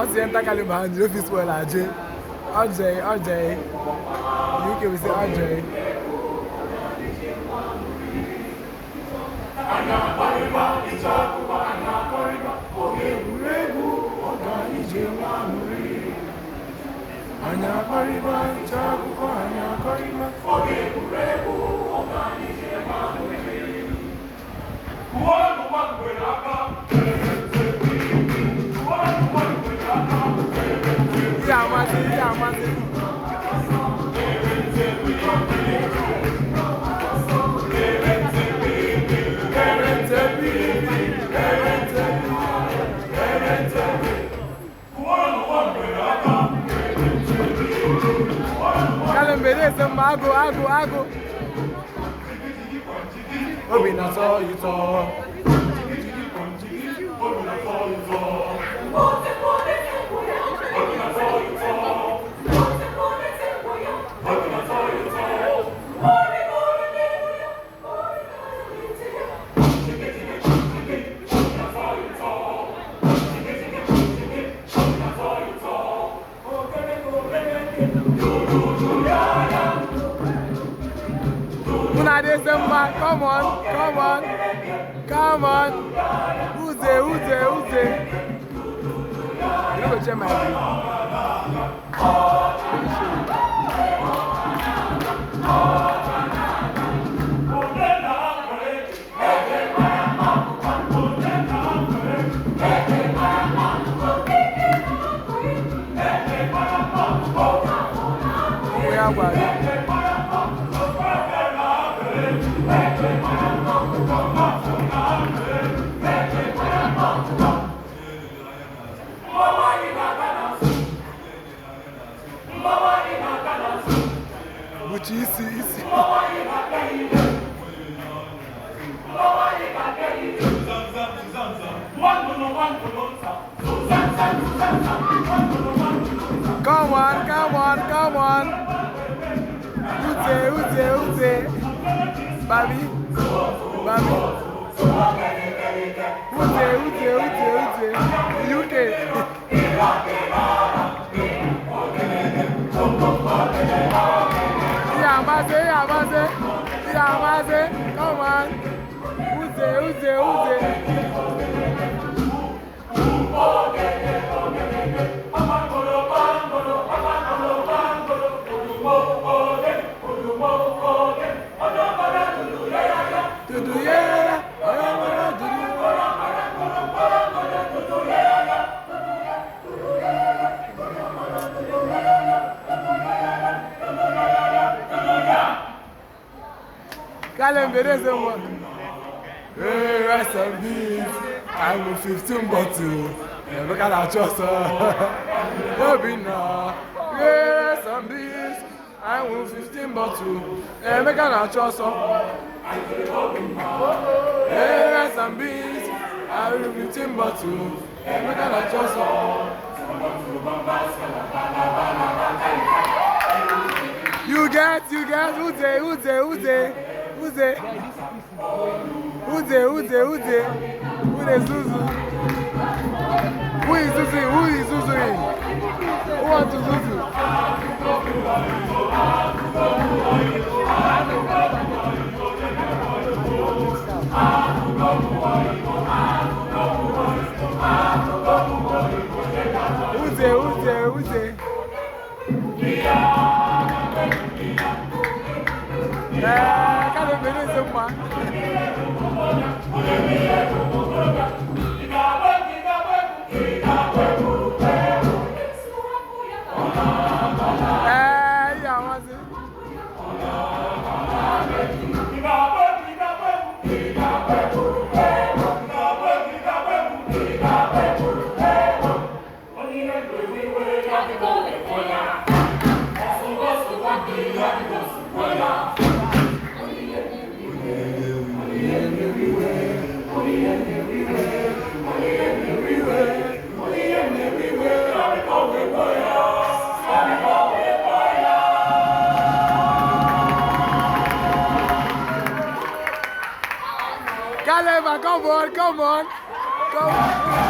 Once you enter Caliban, you don't feel spoil RJ. RJ. UK we say RJ. Ago. Obi na so you talk. Come on. Who's there? You go check my video. Easy. Come on. Who's there? Baby. Who's there? UK. Yamase. Come on. Who's there? Hey, rest of this. I will 15 bottles. Look at that just rest of this. I will 15 bottles. Look at that just rest of this. I will 15 bottles. Look at that just You get. Who's there? Who is Zuzu? Who is Zuzu? Who wants to Zuzu? Who's there? Cada vez mais Caleb, come on.